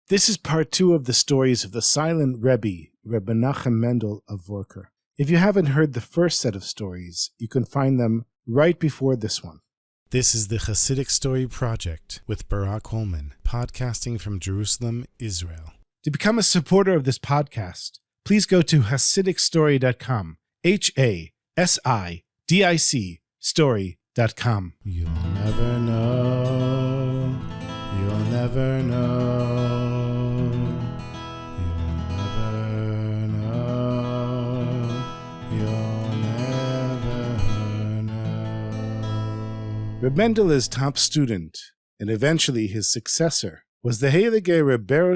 This is part 2 of the stories of the silent Rebbe, Reb Menachem Mendel of Vorker. If you haven't heard the first set of stories, you can find them right before this one. This is the Chassidic Story Project with Barak Hullman, podcasting from Jerusalem, Israel. To become a supporter of this podcast, please go to HasidicStory.com, HASIDIC story.com. You'll never know, you'll never know, you'll never know, you'll never know. Reb Mendel is top student, and eventually his successor, was the Heilige Rebbe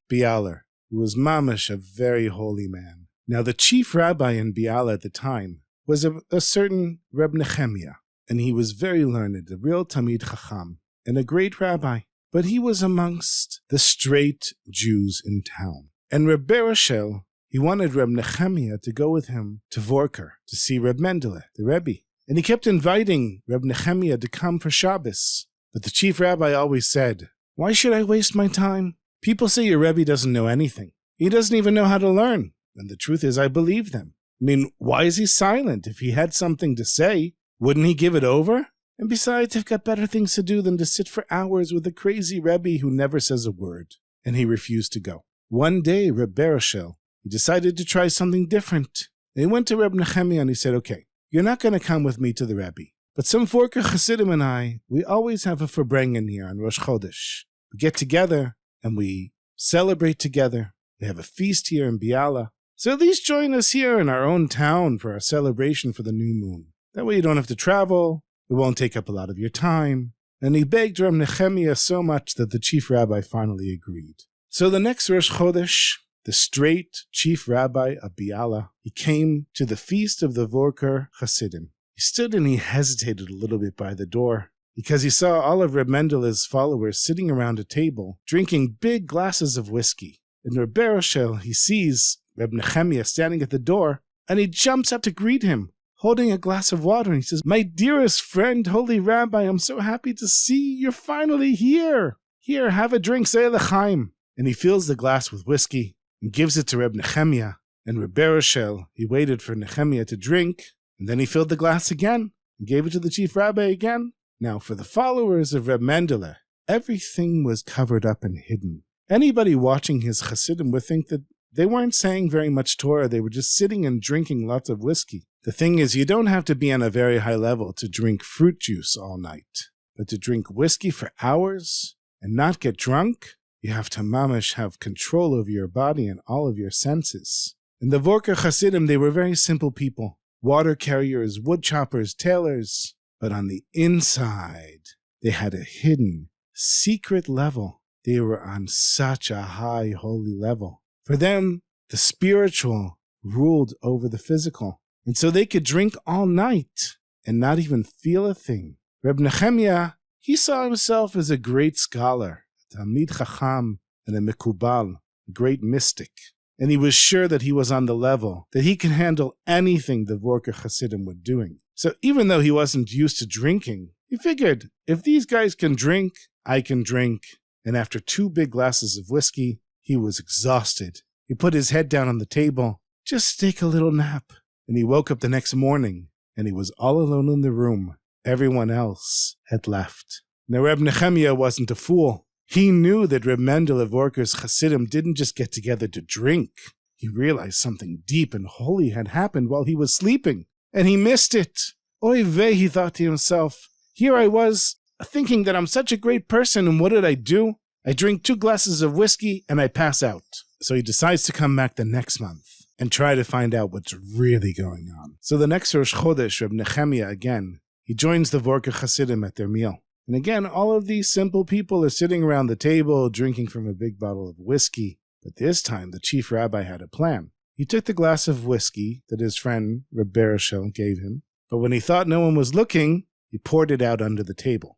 Bialer, who was mamash a very holy man. Now the chief rabbi in Biala at the time was a certain Reb Nehemia, and he was very learned, a real Talmid Chacham, and a great rabbi. But he was amongst the straight Jews in town. And Reb Bereshel, he wanted Reb Nehemia to go with him to Vorker to see Reb Mendel, the Rebbe. And he kept inviting Reb Nehemia to come for Shabbos. But the chief rabbi always said, "Why should I waste my time? People say your Rebbe doesn't know anything. He doesn't even know how to learn." And the truth is, I believe them. I mean, why is he silent? If he had something to say, wouldn't he give it over? And besides, I've got better things to do than to sit for hours with a crazy Rebbe who never says a word. And he refused to go. One day, Reb Bereshel, he decided to try something different. And he went to Reb Nehemia and he said, "Okay, you're not going to come with me to the Rebbe. But some Vorker Chassidim and I, we always have a Verbrengen here on Rosh Chodesh. We get together and we celebrate together. We have a feast here in Biala. So at least join us here in our own town for our celebration for the new moon. That way you don't have to travel. It won't take up a lot of your time." And he begged Reb Nehemia so much that the chief rabbi finally agreed. So the next Rosh Chodesh, the straight chief rabbi of Biala, he came to the feast of the Vorker Chassidim. He stood and he hesitated a little bit by the door because he saw all of Reb Mendel's followers sitting around a table drinking big glasses of whiskey. And Reb Bereshel, he sees Reb Nehemia standing at the door, and he jumps up to greet him, holding a glass of water, and he says, "My dearest friend, holy rabbi, I'm so happy to see you're finally here. Here, have a drink, say l'chaim." And he fills the glass with whiskey and gives it to Reb Nehemia. And Reb Bereshel, he waited for Nehemia to drink, and then he filled the glass again and gave it to the chief rabbi again. Now, for the followers of Reb Mendel, everything was covered up and hidden. Anybody watching his Chassidim would think that they weren't saying very much Torah. They were just sitting and drinking lots of whiskey. The thing is, you don't have to be on a very high level to drink fruit juice all night. But to drink whiskey for hours and not get drunk, you have to mamash have control over your body and all of your senses. In the Vorker Chassidim, they were very simple people. Water carriers, wood choppers, tailors. But on the inside, they had a hidden, secret level. They were on such a high, holy level. For them, the spiritual ruled over the physical. And so they could drink all night and not even feel a thing. Reb Nehemia, he saw himself as a great scholar, a Talmid Chacham and a Mekubal, a great mystic. And he was sure that he was on the level, that he could handle anything the Vorker Chassidim were doing. So even though he wasn't used to drinking, he figured, if these guys can drink, I can drink. And after 2 big glasses of whiskey, he was exhausted. He put his head down on the table, just to take a little nap. And he woke up the next morning, and he was all alone in the room. Everyone else had left. Now Reb Nehemia wasn't a fool. He knew that Reb Mendel of Vorker's Chassidim didn't just get together to drink. He realized something deep and holy had happened while he was sleeping, and he missed it. Oy vey, he thought to himself. Here I was, thinking that I'm such a great person, and what did I do? I drink 2 glasses of whiskey, and I pass out. So he decides to come back the next month and try to find out what's really going on. So the next Rosh Chodesh, Reb Nehemia again, he joins the Vorker Chassidim at their meal. And again, all of these simple people are sitting around the table drinking from a big bottle of whiskey. But this time, the chief rabbi had a plan. He took the glass of whiskey that his friend Reb Bereshel gave him, but when he thought no one was looking, he poured it out under the table.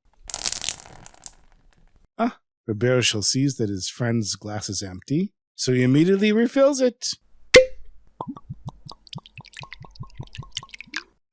Reb Bereshel sees that his friend's glass is empty, so he immediately refills it.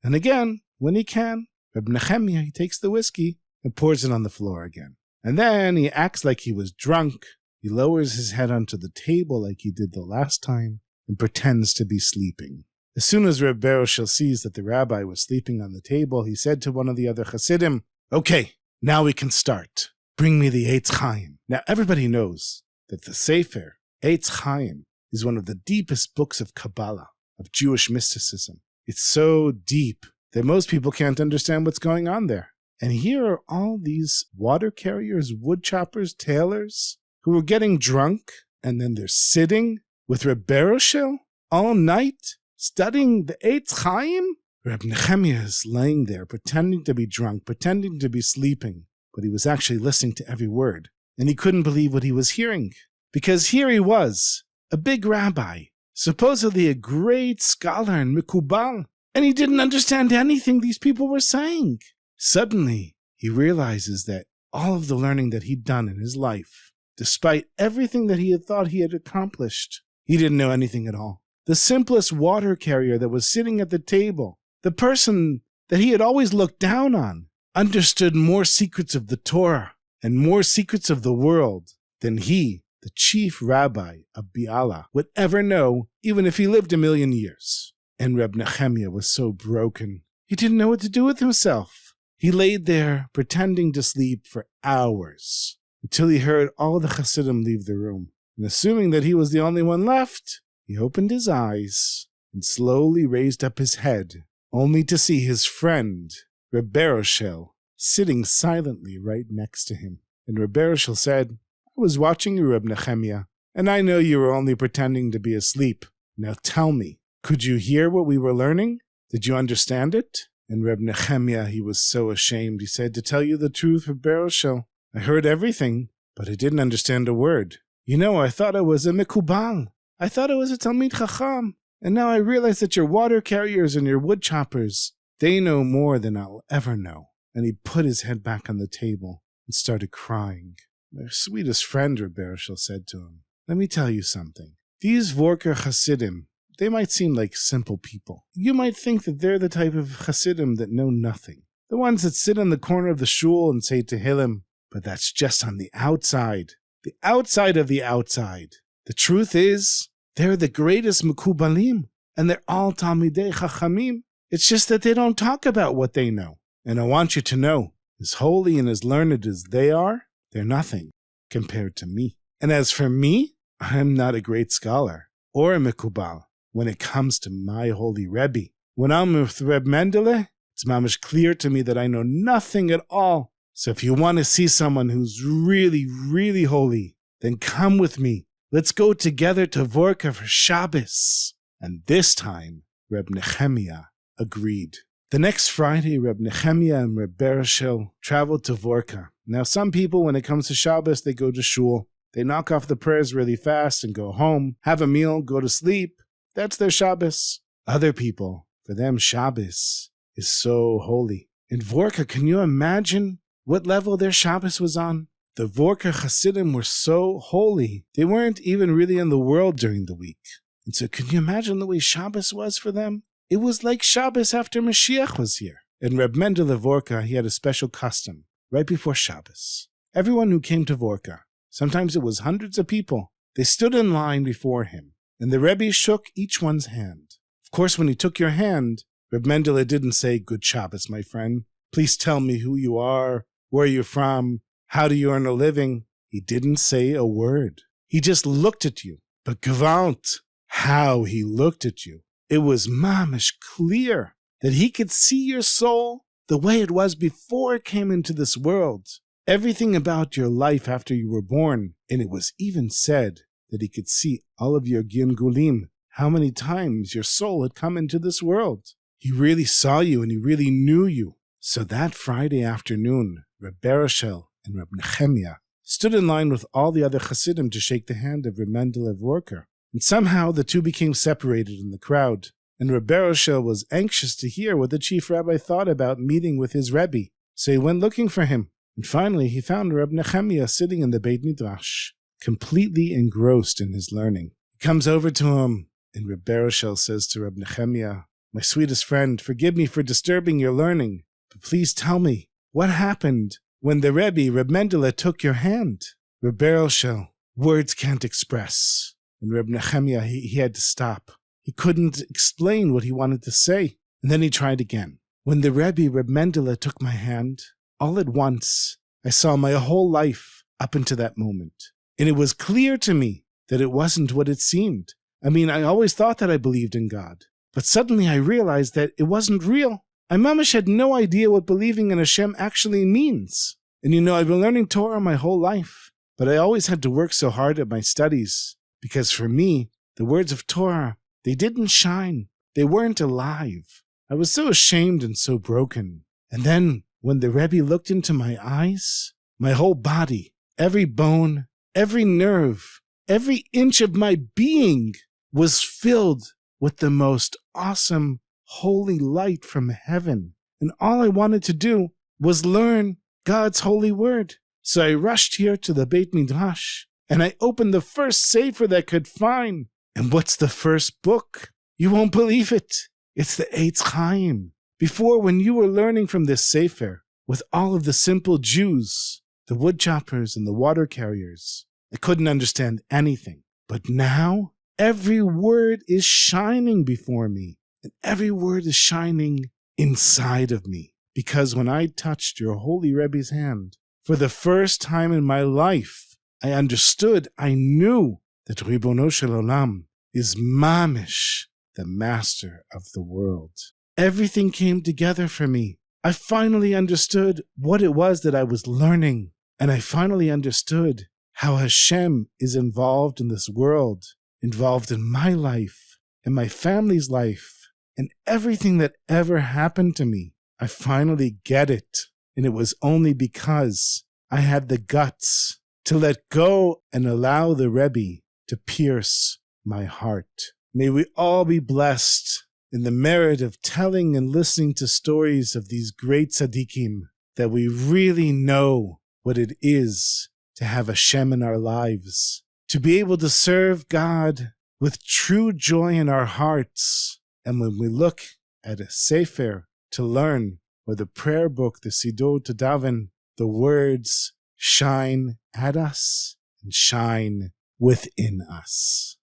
And again, when he can, Reb Nehemia, he takes the whiskey and pours it on the floor again. And then he acts like he was drunk. He lowers his head onto the table like he did the last time and pretends to be sleeping. As soon as Reb Beroshel sees that the rabbi was sleeping on the table, he said to one of the other Chassidim, "Okay, now we can start. Bring me the Eitz Chaim." Now everybody knows that the Sefer, Eitz Chaim, is one of the deepest books of Kabbalah, of Jewish mysticism. It's so deep that most people can't understand what's going on there. And here are all these water carriers, wood choppers, tailors, who are getting drunk, and then they're sitting with Reb Beroshel all night, studying the Eitz Chaim. Reb Nehemia is laying there, pretending to be drunk, pretending to be sleeping, but he was actually listening to every word, and he couldn't believe what he was hearing, because here he was, a big rabbi, supposedly a great scholar and mikubal, and he didn't understand anything these people were saying. Suddenly, he realizes that all of the learning that he'd done in his life, despite everything that he had thought he had accomplished, he didn't know anything at all. The simplest water carrier that was sitting at the table, the person that he had always looked down on, understood more secrets of the Torah and more secrets of the world than he, the chief rabbi of Biala, would ever know, even if he lived 1,000,000 years. And Reb Nehemia was so broken, he didn't know what to do with himself. He laid there pretending to sleep for hours until he heard all the Chassidim leave the room. And assuming that he was the only one left, he opened his eyes and slowly raised up his head, only to see his friend, Reb Beroshel, sitting silently right next to him. And Reb Beroshel said, "I was watching you, Reb Nehemia, and I know you were only pretending to be asleep. Now tell me, could you hear what we were learning? Did you understand it?" And Reb Nehemia, he was so ashamed. He said, "To tell you the truth, Reb Beroshel, I heard everything, but I didn't understand a word. You know, I thought I was a mikubal. I thought I was a Talmid Chacham. And now I realize that your water carriers and your wood choppers, they know more than I'll ever know." And he put his head back on the table and started crying. "My sweetest friend," Reb Beroshel said to him, "let me tell you something. These Vorker Chassidim, they might seem like simple people. You might think that they're the type of Chassidim that know nothing. The ones that sit in the corner of the shul and say Tehillim, but that's just on the outside. The outside of the outside. The truth is, they're the greatest Mekubalim, and they're all Talmidei Chachamim. It's just that they don't talk about what they know. And I want you to know, as holy and as learned as they are, they're nothing compared to me. And as for me, I'm not a great scholar or a Mekubal when it comes to my holy Rebbe. When I'm with Reb Mendel, it's mamish clear to me that I know nothing at all. So if you want to see someone who's really, really holy, then come with me. Let's go together to Vorker for Shabbos." And this time, Reb Nehemia agreed. The next Friday, Reb Nehemia and Reb Beroshel traveled to Vorker. Now, some people, when it comes to Shabbos, they go to shul. They knock off the prayers really fast and go home, have a meal, go to sleep. That's their Shabbos. Other people, for them, Shabbos is so holy. In Vorker, can you imagine what level their Shabbos was on? The Vorker Chassidim were so holy, they weren't even really in the world during the week. And so can you imagine the way Shabbos was for them? It was like Shabbos after Mashiach was here. And Reb Mendel of Vorker, he had a special custom right before Shabbos. Everyone who came to Vorker, sometimes it was hundreds of people, they stood in line before him, and the Rebbe shook each one's hand. Of course, when he took your hand, Reb Mendel didn't say, "Good Shabbos, my friend. Please tell me who you are, where you're from, how do you earn a living?" He didn't say a word. He just looked at you. But gewalt, how he looked at you. It was mamish clear that he could see your soul the way it was before it came into this world. Everything about your life after you were born. And it was even said that he could see all of your gilgulim, how many times your soul had come into this world. He really saw you and he really knew you. So that Friday afternoon, Reb Beroshel and Reb Nehemia stood in line with all the other Chassidim to shake the hand of Reb Mendel of Vorker. And somehow the two became separated in the crowd. And Reb Beroshel was anxious to hear what the chief rabbi thought about meeting with his Rebbe. So he went looking for him. And finally he found Reb Nehemia sitting in the Beit Midrash, completely engrossed in his learning. He comes over to him, and Reb Beroshel says to Reb Nehemia, "My sweetest friend, forgive me for disturbing your learning, but please tell me, what happened when the Rebbe, Reb Mendel, took your hand?" Reb Beroshel, words can't express. And Reb Nehemia, he had to stop. He couldn't explain what he wanted to say. And then he tried again. When the Rebbe, Reb Mendel, took my hand, all at once, I saw my whole life up until that moment. And it was clear to me that it wasn't what it seemed. I mean, I always thought that I believed in God. But suddenly I realized that it wasn't real. I mamish had no idea what believing in Hashem actually means. And I've been learning Torah my whole life. But I always had to work so hard at my studies. Because for me, the words of Torah, they didn't shine. They weren't alive. I was so ashamed and so broken. And then, when the Rebbe looked into my eyes, my whole body, every bone, every nerve, every inch of my being was filled with the most awesome, holy light from heaven. And all I wanted to do was learn God's holy word. So I rushed here to the Beit Midrash, and I opened the first sefer that I could find. And what's the first book? You won't believe it. It's the Eitz Chaim. Before, when you were learning from this sefer, with all of the simple Jews, the wood choppers and the water carriers, I couldn't understand anything. But now, every word is shining before me, and every word is shining inside of me. Because when I touched your holy Rebbe's hand, for the first time in my life, I understood, I knew that Ribono Shel Olam is Mamish, the master of the world. Everything came together for me. I finally understood what it was that I was learning, and I finally understood how Hashem is involved in this world, involved in my life, in my family's life, and everything that ever happened to me. I finally get it, and it was only because I had the guts to let go and allow the Rebbe to pierce my heart. May we all be blessed in the merit of telling and listening to stories of these great tzaddikim, that we really know what it is to have Hashem in our lives, to be able to serve God with true joy in our hearts. And when we look at a sefer to learn, or the prayer book, the Siddur to daven, the words shine at us and shine within us.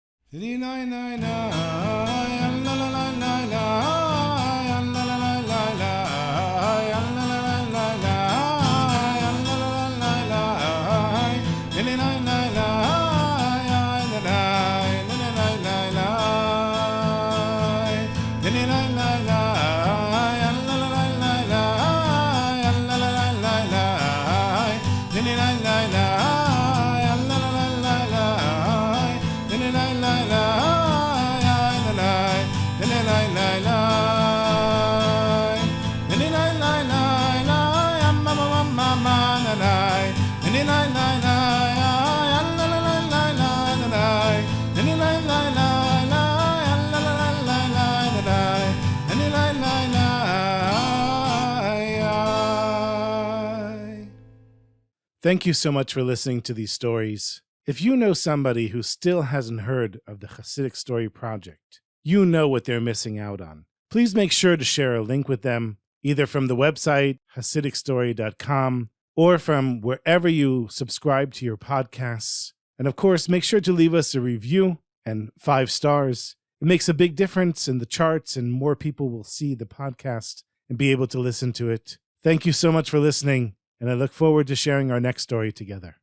Thank you so much for listening to these stories. If you know somebody who still hasn't heard of the Chassidic Story Project, you know what they're missing out on. Please make sure to share a link with them, either from the website, HasidicStory.com, or from wherever you subscribe to your podcasts. And of course, make sure to leave us a review and 5 stars. It makes a big difference in the charts, and more people will see the podcast and be able to listen to it. Thank you so much for listening, and I look forward to sharing our next story together.